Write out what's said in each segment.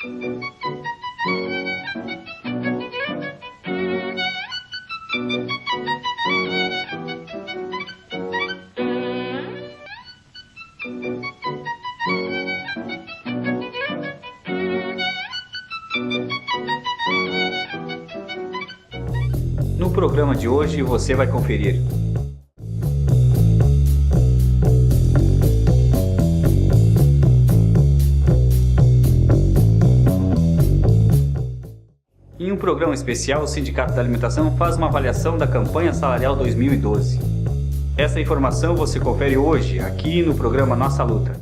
No programa de hoje você vai conferir: em um programa especial, o Sindicato da Alimentação faz uma avaliação da campanha salarial 2012. Essa informação você confere hoje, aqui no programa Nossa Luta.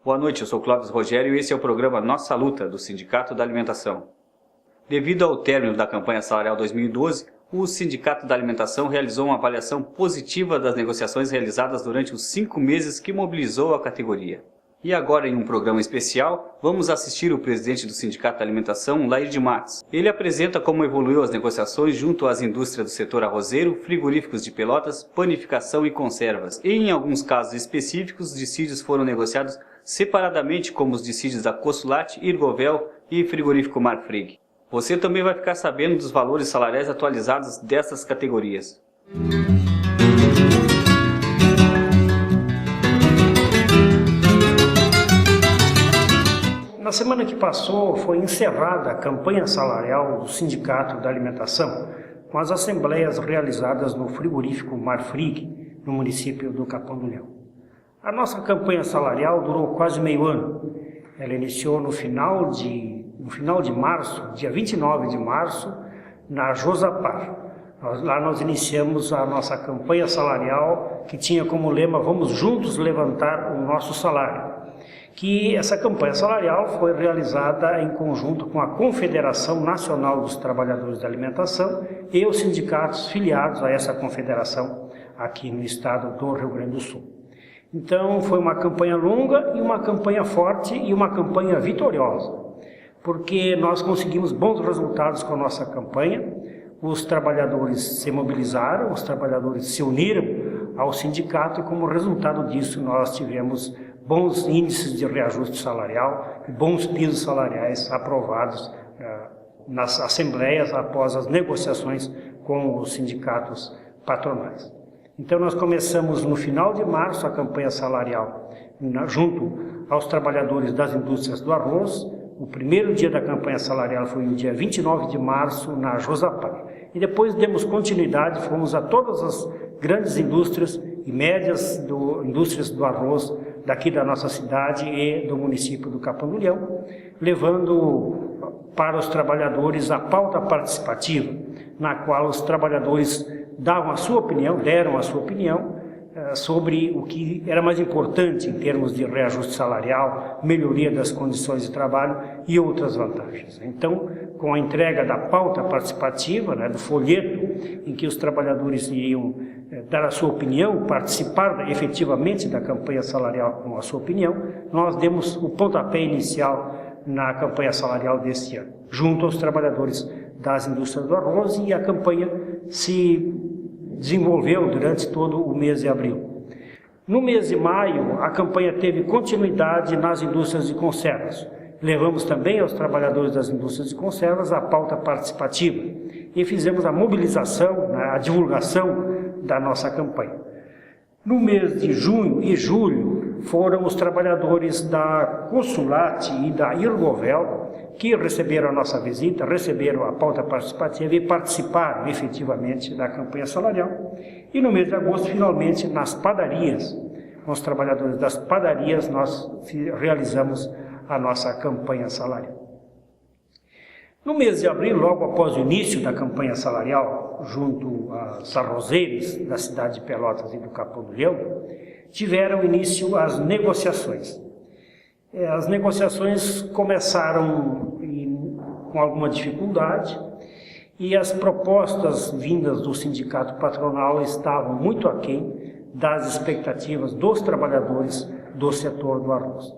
Boa noite, eu sou Clóvis Rogério e esse é o programa Nossa Luta, do Sindicato da Alimentação. Devido ao término da campanha salarial 2012, o Sindicato da Alimentação realizou uma avaliação positiva das negociações realizadas durante os 5 meses que mobilizou a categoria. E agora, em um programa especial, vamos assistir o presidente do Sindicato da Alimentação, Laírde Matos. Ele apresenta como evoluiu as negociações junto às indústrias do setor arrozeiro, frigoríficos de Pelotas, panificação e conservas. E, em alguns casos específicos, os dissídios foram negociados separadamente, como os dissídios da Consulate, Irgovel e Frigorífico Marfrig. Você também vai ficar sabendo dos valores salariais atualizados dessas categorias. Na semana que passou, foi encerrada a campanha salarial do Sindicato da Alimentação, com as assembleias realizadas no frigorífico Marfrig, no município do Capão do Leão. A nossa campanha salarial durou quase meio ano. Ela iniciou no final de março, dia 29 de março, na Josapar. Lá nós iniciamos a nossa campanha salarial, que tinha como lema "Vamos juntos levantar o nosso salário". Que essa campanha salarial foi realizada em conjunto com a Confederação Nacional dos Trabalhadores da Alimentação e os sindicatos filiados a essa confederação aqui no estado do Rio Grande do Sul. Então foi uma campanha longa e uma campanha forte e uma campanha vitoriosa, porque nós conseguimos bons resultados com a nossa campanha. Os trabalhadores se mobilizaram, os trabalhadores se uniram ao sindicato e como resultado disso nós tivemos bons índices de reajuste salarial e bons pisos salariais aprovados nas assembleias após as negociações com os sindicatos patronais. Então nós começamos no final de março a campanha salarial junto aos trabalhadores das indústrias do arroz. O primeiro dia da campanha salarial foi no dia 29 de março na Josapar. E depois demos continuidade, fomos a todas as grandes indústrias e médias indústrias do arroz daqui da nossa cidade e do município do Capão do Leão, levando para os trabalhadores a pauta participativa, na qual os trabalhadores deram a sua opinião sobre o que era mais importante em termos de reajuste salarial, melhoria das condições de trabalho e outras vantagens. Então, com a entrega da pauta participativa, do folheto, em que os trabalhadores iriam dar a sua opinião, participar efetivamente da campanha salarial com a sua opinião, nós demos o pontapé inicial na campanha salarial deste ano, junto aos trabalhadores das indústrias do arroz, e a campanha se desenvolveu durante todo o mês de abril. No mês de maio, a campanha teve continuidade nas indústrias de conservas. Levamos também aos trabalhadores das indústrias de conservas a pauta participativa e fizemos a mobilização, a divulgação da nossa campanha. No mês de junho e julho, foram os trabalhadores da Consulate e da Irgovel que receberam a nossa visita, receberam a pauta participativa e participaram efetivamente da campanha salarial. E no mês de agosto, finalmente, nas padarias, com os trabalhadores das padarias, nós realizamos a nossa campanha salarial. No mês de abril, logo após o início da campanha salarial, junto às arrozeiras da cidade de Pelotas e do Capão do Leão, tiveram início as negociações. As negociações começaram com alguma dificuldade e as propostas vindas do sindicato patronal estavam muito aquém das expectativas dos trabalhadores do setor do arroz.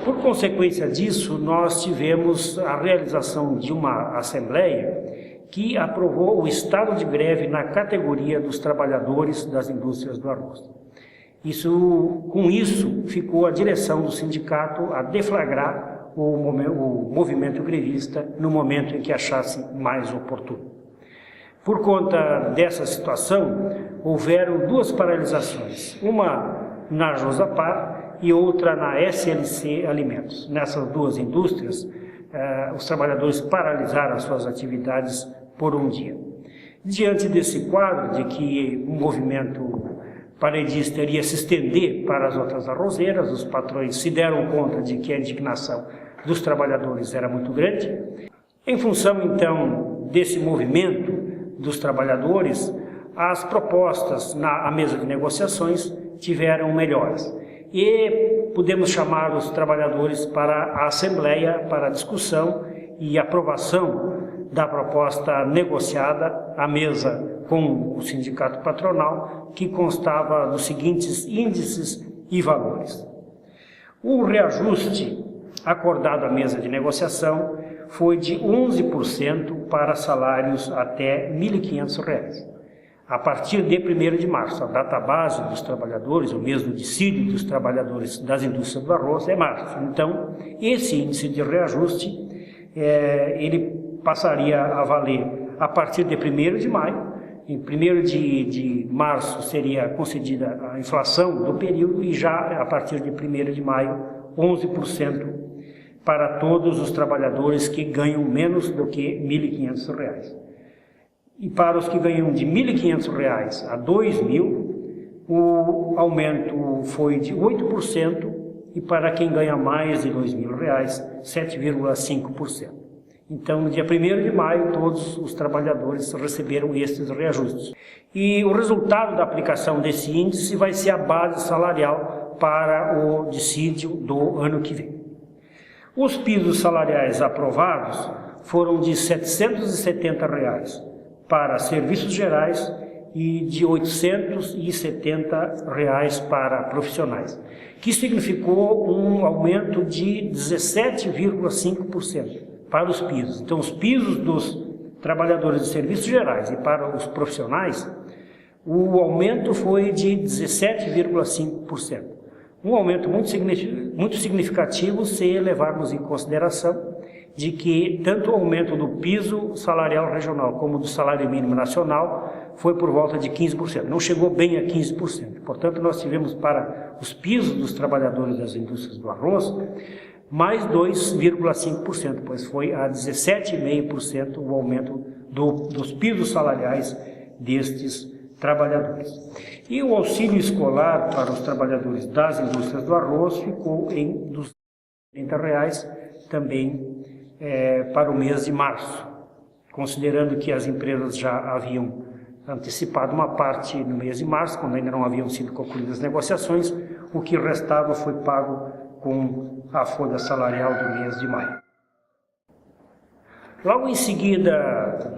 Por consequência disso, nós tivemos a realização de uma assembleia que aprovou o estado de greve na categoria dos trabalhadores das indústrias do arroz. Com isso, ficou a direção do sindicato a deflagrar o movimento grevista no momento em que achasse mais oportuno. Por conta dessa situação, houveram duas paralisações, uma na Josapar e outra na SLC Alimentos. Nessas duas indústrias, os trabalhadores paralisaram as suas atividades por um dia. Diante desse quadro de que o movimento paredista iria se estender para as outras arrozeiras, os patrões se deram conta de que a indignação dos trabalhadores era muito grande. Em função, então, desse movimento dos trabalhadores, as propostas na mesa de negociações tiveram melhoras. E pudemos chamar os trabalhadores para a assembleia, para a discussão e aprovação da proposta negociada à mesa com o sindicato patronal, que constava dos seguintes índices e valores. O reajuste acordado à mesa de negociação foi de 11% para salários até R$ 1.500. A partir de 1º de março, a data base dos trabalhadores, o mês do dissídio dos trabalhadores das indústrias do arroz é março. Então, esse índice de reajuste, ele passaria a valer a partir de 1º de maio. Em 1º de março seria concedida a inflação do período e já a partir de 1º de maio, 11% para todos os trabalhadores que ganham menos do que R$ 1.500. E para os que ganham de R$ 1.500 a R$ 2.000, o aumento foi de 8%, e para quem ganha mais de R$ 2.000, 7,5%. Então, no dia 1º de maio, todos os trabalhadores receberam estes reajustes. E o resultado da aplicação desse índice vai ser a base salarial para o dissídio do ano que vem. Os pisos salariais aprovados foram de R$ 770 para serviços gerais e de R$ 870 para profissionais, que significou um aumento de 17,5%. para os pisos. Então, os pisos dos trabalhadores de serviços gerais e para os profissionais, o aumento foi de 17,5%. Um aumento muito significativo se levarmos em consideração de que tanto o aumento do piso salarial regional como do salário mínimo nacional foi por volta de 15%. Não chegou bem a 15%. Portanto, nós tivemos para os pisos dos trabalhadores das indústrias do arroz mais 2,5%, pois foi a 17,5% o aumento dos pisos salariais destes trabalhadores. E o auxílio escolar para os trabalhadores das indústrias do arroz ficou em R$ 230 também para o mês de março, considerando que as empresas já haviam antecipado uma parte no mês de março, quando ainda não haviam sido concluídas as negociações, o que restava foi pago com a folha salarial do mês de maio. Logo em seguida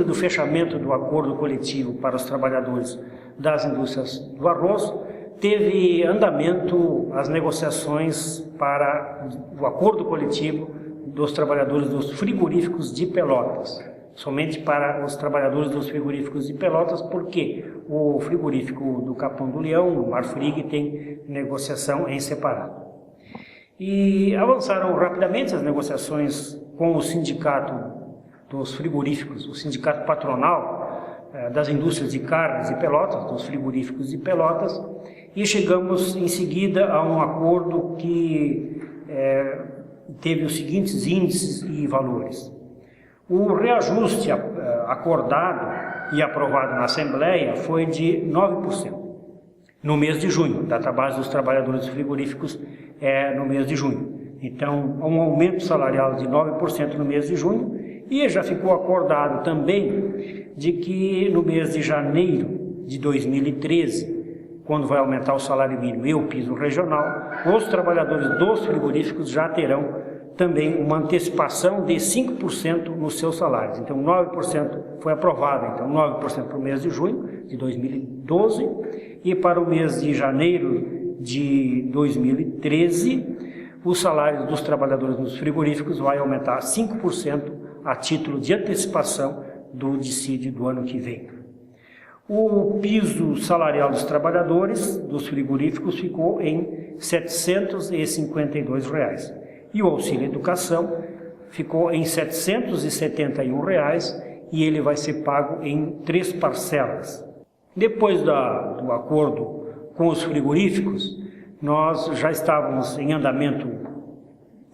do fechamento do acordo coletivo para os trabalhadores das indústrias do arroz, teve andamento as negociações para o acordo coletivo dos trabalhadores dos frigoríficos de Pelotas, somente para os trabalhadores dos frigoríficos de Pelotas, porque o frigorífico do Capão do Leão, o Marfrig, tem negociação em separado. E avançaram rapidamente as negociações com o sindicato dos frigoríficos, o sindicato patronal das indústrias de carnes de Pelotas, dos frigoríficos de Pelotas, e chegamos em seguida a um acordo que teve os seguintes índices e valores. O reajuste acordado e aprovado na Assembleia foi de 9% no mês de junho. A data base dos trabalhadores frigoríficos é no mês de junho. Então, um aumento salarial de 9% no mês de junho, e já ficou acordado também de que no mês de janeiro de 2013, quando vai aumentar o salário mínimo e o piso regional, os trabalhadores dos frigoríficos já terão também uma antecipação de 5% nos seus salários. Então, 9% foi aprovado, então 9% para o mês de junho de 2012, e para o mês de janeiro de 2013, os salários dos trabalhadores nos frigoríficos vai aumentar 5% a título de antecipação do dissídio do ano que vem. O piso salarial dos trabalhadores dos frigoríficos ficou em R$ 752 e o auxílio educação ficou em R$ 771 e ele vai ser pago em 3 parcelas. Depois do acordo com os frigoríficos, nós já estávamos em andamento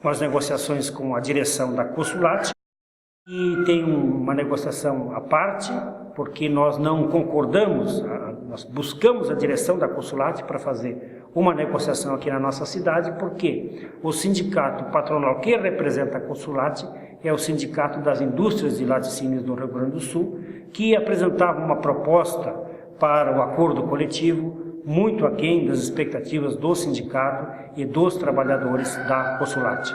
com as negociações com a direção da Consulate e tem uma negociação à parte, porque nós não concordamos, nós buscamos a direção da Consulate para fazer uma negociação aqui na nossa cidade, porque o sindicato patronal que representa a Consulate é o Sindicato das Indústrias de Laticínios do Rio Grande do Sul, que apresentava uma proposta para o acordo coletivo muito aquém das expectativas do sindicato e dos trabalhadores da Consulate.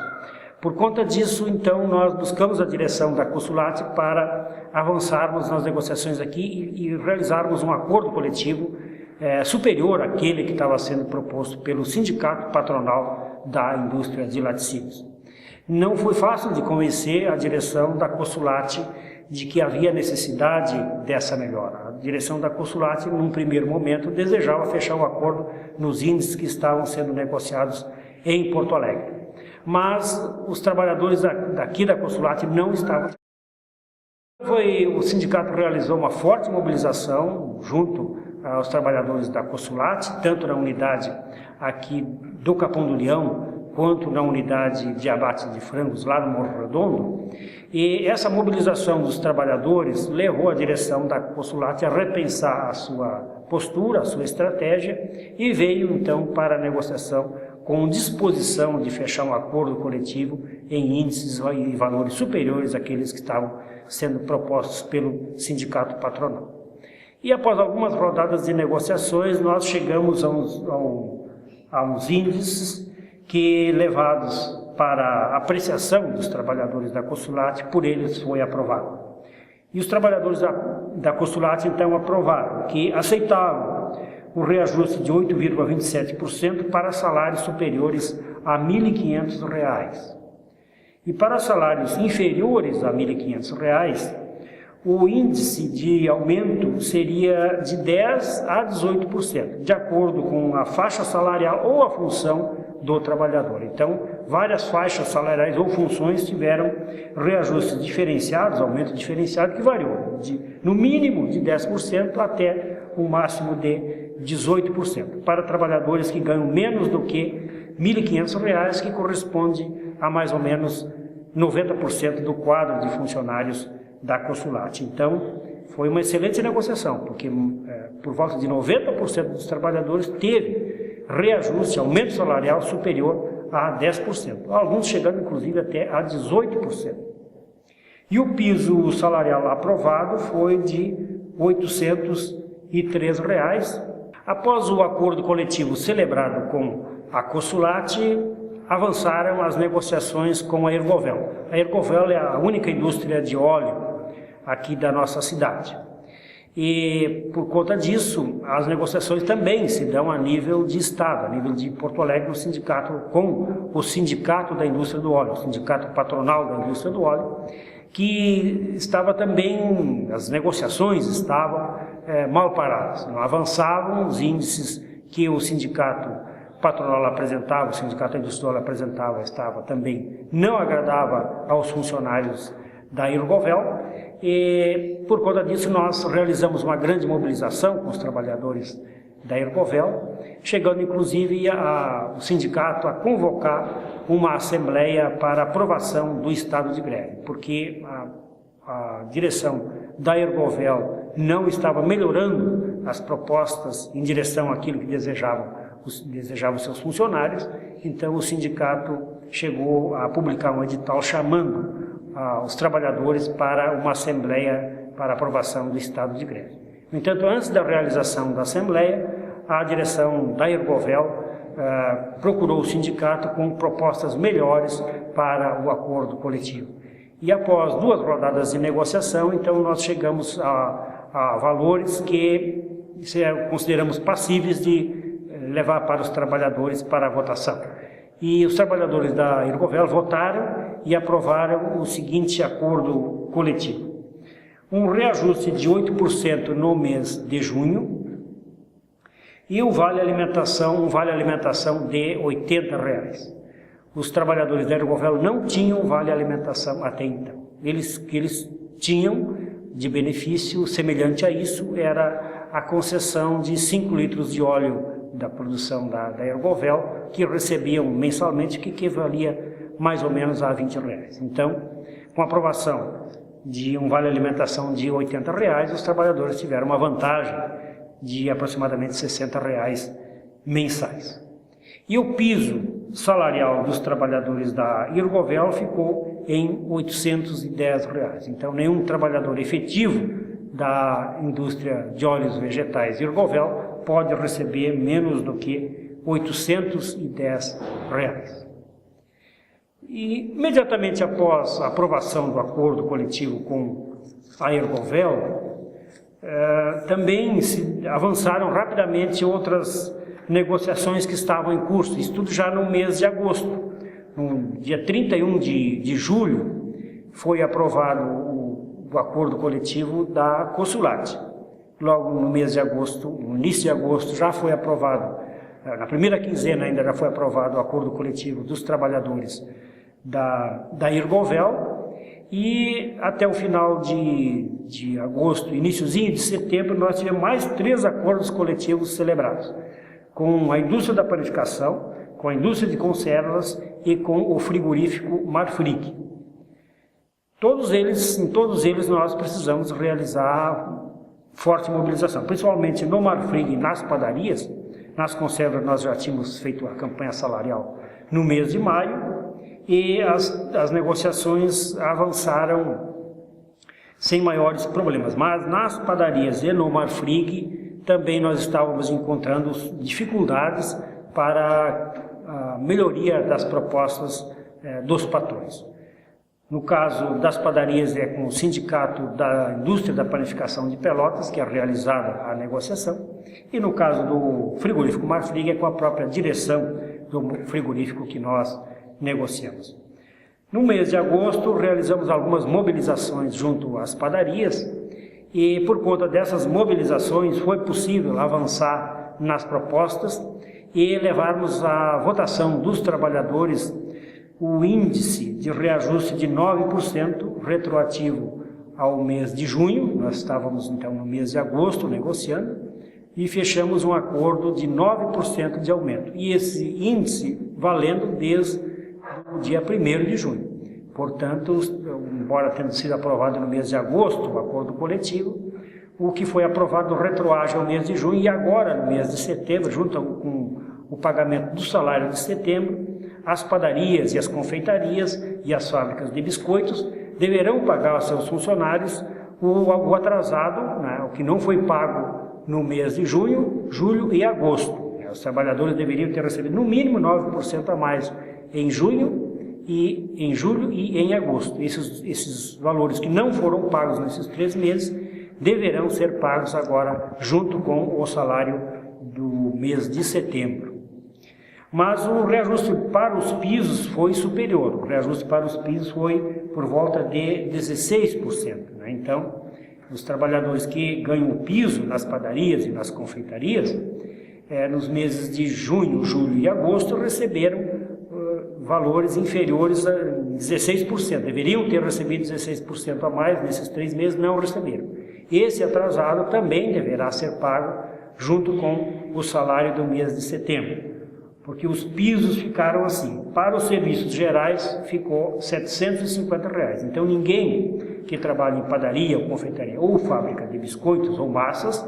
Por conta disso, então, nós buscamos a direção da Consulate para avançarmos nas negociações aqui e realizarmos um acordo coletivo superior àquele que estava sendo proposto pelo sindicato patronal da indústria de laticínios. Não foi fácil de convencer a direção da Consulate de que havia necessidade dessa melhora. A direção da Consulate, num primeiro momento, desejava fechar o acordo nos índices que estavam sendo negociados em Porto Alegre. Mas os trabalhadores daqui da Consulate não estavam. O sindicato realizou uma forte mobilização junto aos trabalhadores da Consulate, tanto na unidade aqui do Capão do Leão, quanto na unidade de abate de frangos lá no Morro Redondo, e essa mobilização dos trabalhadores levou a direção da Consulate a repensar a sua postura, a sua estratégia, e veio então para a negociação com disposição de fechar um acordo coletivo em índices e valores superiores àqueles que estavam sendo propostos pelo sindicato patronal. E após algumas rodadas de negociações, nós chegamos a uns índices que, levados para a apreciação dos trabalhadores da Consulate, por eles foi aprovado. E os trabalhadores da Consulate, então, aprovaram que aceitavam o reajuste de 8,27% para salários superiores a R$ 1.500. E para salários inferiores a R$ 1.500, o índice de aumento seria de 10% a 18%, de acordo com a faixa salarial ou a função do trabalhador. Então, várias faixas salariais ou funções tiveram reajustes diferenciados, aumento diferenciado, que variou no mínimo de 10% até o máximo de 18%, para trabalhadores que ganham menos do que R$ 1.500, que corresponde a mais ou menos 90% do quadro de funcionários da Consulate. Então, foi uma excelente negociação, porque por volta de 90% dos trabalhadores teve reajuste, aumento salarial superior a 10%, alguns chegando inclusive até a 18%. E o piso salarial aprovado foi de R$ 803. Após o acordo coletivo celebrado com a Consulate, avançaram as negociações com a Ergovel. A Ergovel é a única indústria de óleo aqui da nossa cidade. E, por conta disso, as negociações também se dão a nível de Estado, a nível de Porto Alegre, o sindicato, com o Sindicato da Indústria do Óleo, o Sindicato Patronal da Indústria do Óleo, que estava também, as negociações estavam mal paradas, não avançavam, os índices que o sindicato patronal apresentava, o sindicato industrial apresentava, também não agradava aos funcionários da Ergovel, e por conta disso nós realizamos uma grande mobilização com os trabalhadores da Ergovel, chegando inclusive o sindicato a convocar uma assembleia para aprovação do estado de greve, porque a direção da Ergovel não estava melhorando as propostas em direção àquilo que desejavam seus funcionários, então o sindicato chegou a publicar um edital chamando os trabalhadores para uma assembleia para aprovação do estado de greve. No entanto, antes da realização da assembleia, a direção da Ergovel procurou o sindicato com propostas melhores para o acordo coletivo. E após 2 rodadas de negociação, então nós chegamos a valores que consideramos passíveis de levar para os trabalhadores para a votação. E os trabalhadores da Ergovel votaram e aprovaram o seguinte acordo coletivo. Um reajuste de 8% no mês de junho e um vale alimentação de R$ 80. Os trabalhadores da Ergovel não tinham vale alimentação até então. Eles tinham de benefício semelhante a isso, era a concessão de 5 litros de óleo da produção da Ergovel, que recebiam mensalmente, que equivalia mais ou menos a R$ 20. Então, com a aprovação de um vale alimentação de R$ 80, os trabalhadores tiveram uma vantagem de aproximadamente R$ 60 mensais. E o piso salarial dos trabalhadores da Ergovel ficou em R$ 810. Então, nenhum trabalhador efetivo da indústria de óleos vegetais Ergovel pode receber menos do que R$ 810. E, imediatamente após a aprovação do acordo coletivo com a Ergovel, também se avançaram rapidamente outras negociações que estavam em curso, isso tudo já no mês de agosto. No dia 31 de julho foi aprovado o acordo coletivo da Consulate. Logo no mês de agosto, no início de agosto, já foi aprovado, na primeira quinzena ainda já foi aprovado o acordo coletivo dos trabalhadores da Ergovel, e até o final de agosto, iniciozinho de setembro, nós tivemos mais 3 acordos coletivos celebrados, com a indústria da panificação, com a indústria de conservas e com o frigorífico Marfrig. Em todos eles nós precisamos realizar forte mobilização, principalmente no Marfrig e nas padarias. Nas conservas nós já tínhamos feito a campanha salarial no mês de maio e as negociações avançaram sem maiores problemas, mas nas padarias e no Marfrig também nós estávamos encontrando dificuldades para a melhoria das propostas dos patrões. No caso das padarias é com o Sindicato da Indústria da Panificação de Pelotas, que é realizada a negociação, e no caso do frigorífico Marfrig é com a própria direção do frigorífico que nós negociamos. No mês de agosto realizamos algumas mobilizações junto às padarias, e por conta dessas mobilizações foi possível avançar nas propostas e levarmos à votação dos trabalhadores o índice de reajuste de 9% retroativo ao mês de junho. Nós estávamos então no mês de agosto negociando e fechamos um acordo de 9% de aumento. E esse índice valendo desde o dia 1º de junho. Portanto, embora tendo sido aprovado no mês de agosto o acordo coletivo, o que foi aprovado retroage ao mês de junho e agora no mês de setembro, junto com o pagamento do salário de setembro, as padarias e as confeitarias e as fábricas de biscoitos deverão pagar aos seus funcionários o atrasado, né, o que não foi pago no mês de junho, julho e agosto. Os trabalhadores deveriam ter recebido no mínimo 9% a mais em junho, e em julho e em agosto. Esses valores que não foram pagos nesses 3 meses deverão ser pagos agora junto com o salário do mês de setembro. Mas o reajuste para os pisos foi superior. O reajuste para os pisos foi por volta de 16%. Né? Então, os trabalhadores que ganham o piso nas padarias e nas confeitarias, nos meses de junho, julho e agosto, receberam valores inferiores a 16%. Deveriam ter recebido 16% a mais nesses 3 meses, não receberam. Esse atrasado também deverá ser pago junto com o salário do mês de setembro, porque os pisos ficaram assim. Para os serviços gerais ficou R$ 750. Então ninguém que trabalha em padaria ou confeitaria ou fábrica de biscoitos ou massas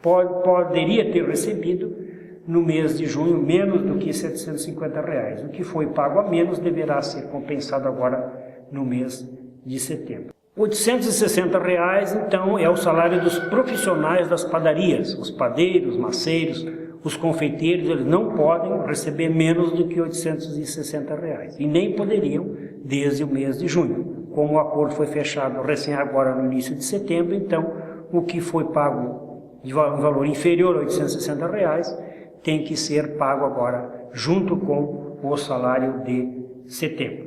poderia ter recebido no mês de junho menos do que R$ 750. O que foi pago a menos deverá ser compensado agora no mês de setembro. R$ 860, então, é o salário dos profissionais das padarias, os padeiros, maceiros, os confeiteiros. Eles não podem receber menos do que R$ 860 e nem poderiam desde o mês de junho. Como o acordo foi fechado recém agora no início de setembro, então o que foi pago de valor inferior a R$ 860 tem que ser pago agora junto com o salário de setembro.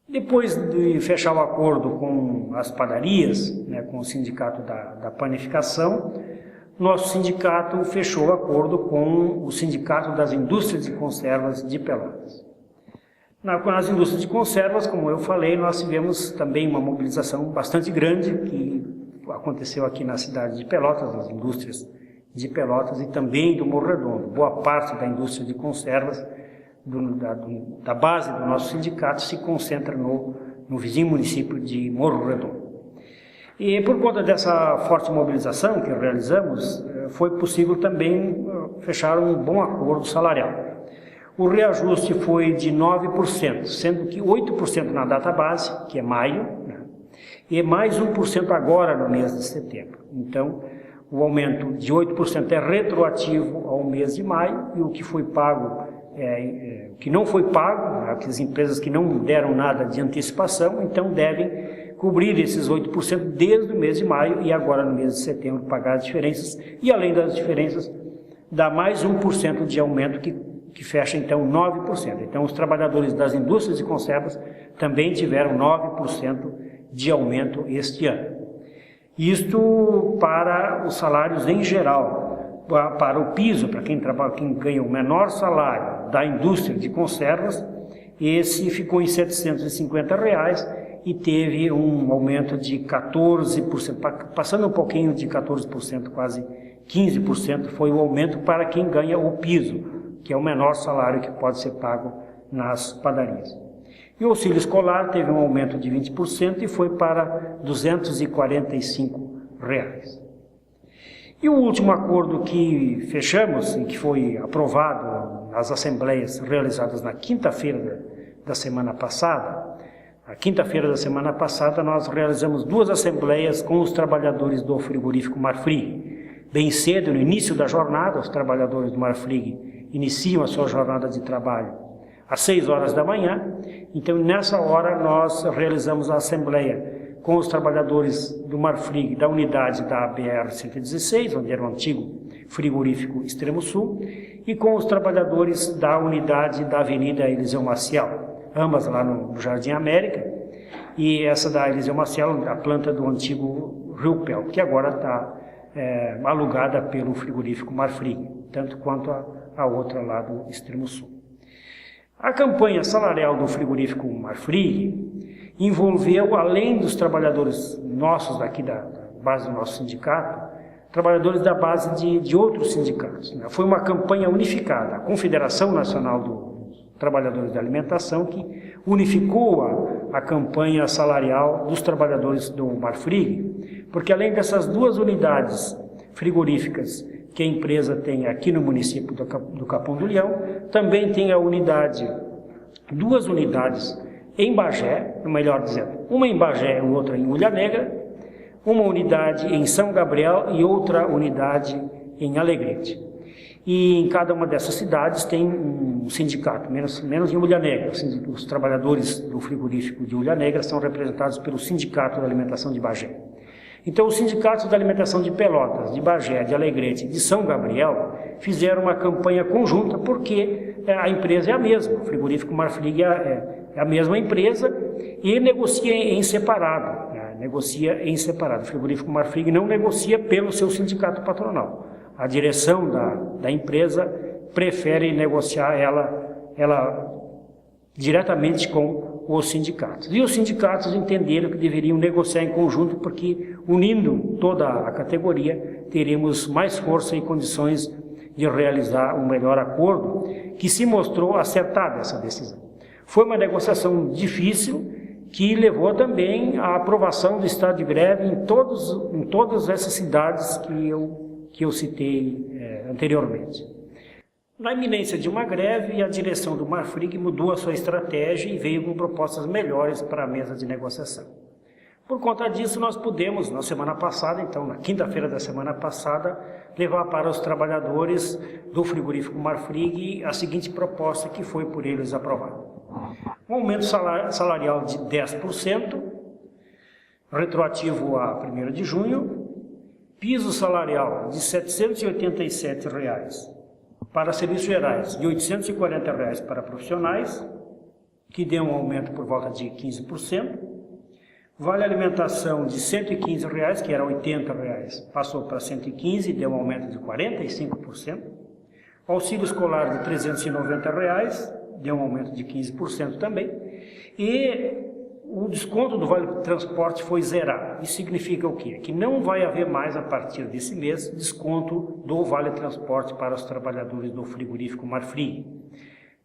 Depois de fechar o acordo com as padarias, com o sindicato da panificação, nosso sindicato fechou o acordo com o sindicato das indústrias de conservas de Pelotas. Nas indústrias de conservas, como eu falei, nós tivemos também uma mobilização bastante grande que aconteceu aqui na cidade de Pelotas, nas indústrias de Pelotas e também do Morro Redondo. Boa parte da indústria de conservas da base do nosso sindicato se concentra no vizinho município de Morro Redondo. E por conta dessa forte mobilização que realizamos, foi possível também fechar um bom acordo salarial. O reajuste foi de 9%, sendo que 8% na data base, que é maio, e mais 1% agora no mês de setembro. Então, o aumento de 8% é retroativo ao mês de maio e o que foi pago, que não foi pago, as empresas que não deram nada de antecipação, então devem cobrir esses 8% desde o mês de maio e agora no mês de setembro pagar as diferenças e além das diferenças dá mais 1% de aumento que fecha então 9%. Então os trabalhadores das indústrias de conservas também tiveram 9% de aumento este ano. Isto para os salários em geral, para o piso, para quem ganha o menor salário da indústria de conservas, esse ficou em R$ 750 e teve um aumento de 14%, passando um pouquinho de 14%, quase 15%, foi o aumento para quem ganha o piso, que é o menor salário que pode ser pago nas padarias. E o auxílio escolar teve um aumento de 20% e foi para R$ 245. E o último acordo que fechamos e que foi aprovado nas assembleias realizadas na quinta-feira da semana passada, na quinta-feira da semana passada nós realizamos 2 assembleias com os trabalhadores do frigorífico Marfrig. Bem cedo, no início da jornada, os trabalhadores do Marfrig iniciam a sua jornada de trabalho às 6 horas da manhã, então nessa hora nós realizamos a assembleia com os trabalhadores do Marfrig, da unidade da BR-116, onde era o antigo frigorífico Extremo Sul, e com os trabalhadores da unidade da Avenida Eliseu Maciel, ambas lá no Jardim América, e essa da Eliseu Maciel, a planta do antigo Rio Pel, que agora está alugada pelo frigorífico Marfrig, tanto quanto a outra lá do Extremo Sul. A campanha salarial do frigorífico Marfrig envolveu, além dos trabalhadores nossos daqui da base do nosso sindicato, trabalhadores da base de outros sindicatos. Foi uma campanha unificada, a Confederação Nacional dos Trabalhadores da Alimentação, que unificou a campanha salarial dos trabalhadores do Marfrig, porque além dessas 2 unidades frigoríficas que a empresa tem aqui no município do Capão do Leão, também tem a 2 unidades em Bagé, melhor dizendo, uma em Bagé e outra em Ulha Negra, uma unidade em São Gabriel e outra unidade em Alegrete. E em cada uma dessas cidades tem um sindicato, menos em Ulha Negra. Os trabalhadores do frigorífico de Ulha Negra são representados pelo Sindicato da Alimentação de Bagé. Então, os sindicatos da alimentação de Pelotas, de Bagé, de Alegrete e de São Gabriel fizeram uma campanha conjunta porque a empresa é a mesma, o frigorífico Marfrig é a mesma empresa e negocia em separado. O frigorífico Marfrig não negocia pelo seu sindicato patronal. A direção da empresa prefere negociar ela diretamente com os sindicatos. E os sindicatos entenderam que deveriam negociar em conjunto porque, unindo toda a categoria, teremos mais força e condições de realizar um melhor acordo, que se mostrou acertada essa decisão. Foi uma negociação difícil, que levou também à aprovação do estado de greve em todas essas cidades que eu citei anteriormente. Na iminência de uma greve, a direção do Marfrig mudou a sua estratégia e veio com propostas melhores para a mesa de negociação. Por conta disso, nós pudemos, na semana passada, então na quinta-feira da semana passada, levar para os trabalhadores do frigorífico Marfrig a seguinte proposta que foi por eles aprovada. Um aumento salarial de 10%, retroativo a 1º de junho, piso salarial de R$ 787 para serviços gerais e R$ 840 para profissionais, que deu um aumento por volta de 15%. Vale alimentação de R$ 115, que era R$ 80, passou para 115, deu um aumento de 45%. Auxílio escolar de R$ 390, deu um aumento de 15% também. E o desconto do Vale Transporte foi zerado. Isso significa o quê? Que não vai haver mais, a partir desse mês, desconto do Vale Transporte para os trabalhadores do frigorífico Marfrig.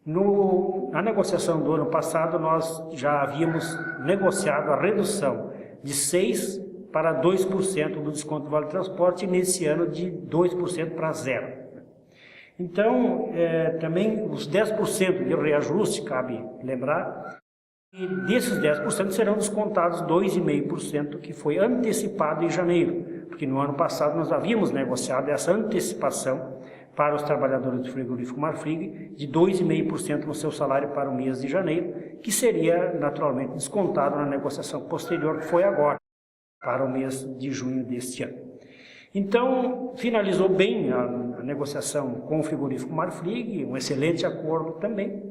Na negociação do ano passado, nós já havíamos negociado a redução de 6% para 2% do desconto do Vale Transporte, e nesse ano de 2% para 0%. Então, também os 10% de reajuste, cabe lembrar, e desses 10% serão descontados 2,5%, que foi antecipado em janeiro, porque no ano passado nós havíamos negociado essa antecipação para os trabalhadores do frigorífico Marfrig de 2,5% no seu salário para o mês de janeiro, que seria naturalmente descontado na negociação posterior, que foi agora, para o mês de junho deste ano. Então, finalizou bem a negociação com o frigorífico Marfrig, um excelente acordo também,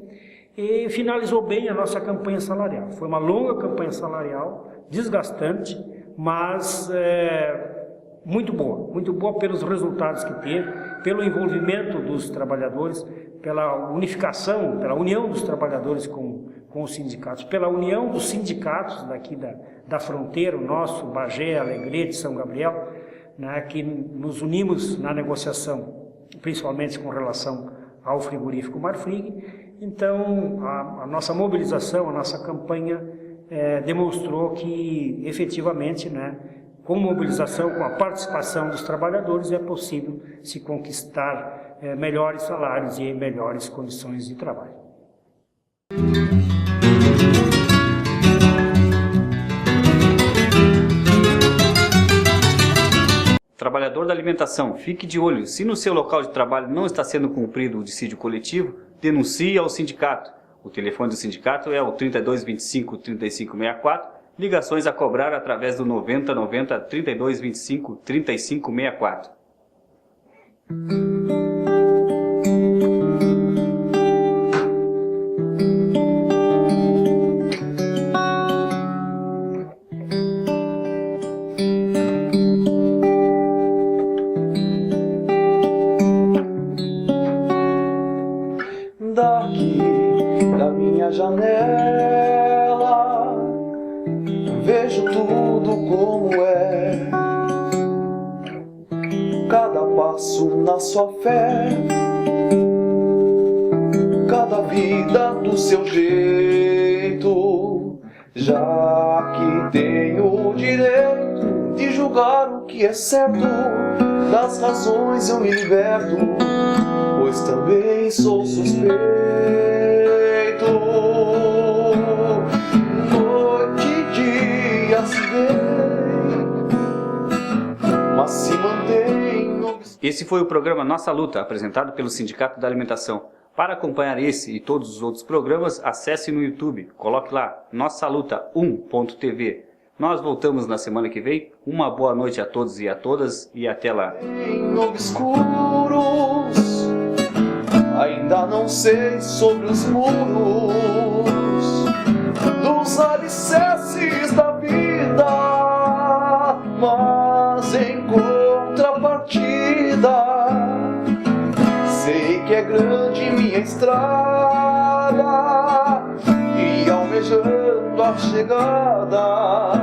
e finalizou bem a nossa campanha salarial. Foi uma longa campanha salarial, desgastante, mas muito boa pelos resultados que teve, pelo envolvimento dos trabalhadores, pela unificação, pela união dos trabalhadores com os sindicatos, pela união dos sindicatos daqui da fronteira, o nosso, Bagé, Alegrete, São Gabriel, né, que nos unimos na negociação, principalmente com relação ao frigorífico Marfrig. Então, a nossa mobilização, a nossa campanha demonstrou que, efetivamente, né, com mobilização, com a participação dos trabalhadores, é possível se conquistar melhores salários e melhores condições de trabalho. Trabalhador da alimentação, fique de olho. Se no seu local de trabalho não está sendo cumprido o dissídio coletivo, denuncie ao sindicato. O telefone do sindicato é o 3225 3564, ligações a cobrar através do 9090 3225 3564. Daqui da minha janela vejo tudo como é, cada passo na sua fé, cada vida do seu jeito, já que tenho o direito de julgar o que é certo, das razões eu me liberto, pois também sou suspeito. Noite e dia se vem, mas se mantém. Esse foi o programa Nossa Luta, apresentado pelo Sindicato da Alimentação. Para acompanhar esse e todos os outros programas, acesse no YouTube, coloque lá Nossa Luta 1.tv. Nós voltamos na semana que vem. Uma boa noite a todos e a todas e até lá. Em obscuros, ainda não sei sobre os muros dos alicerces da vida, mas em contrapartida sei que é grande minha estrada e almejando a chegada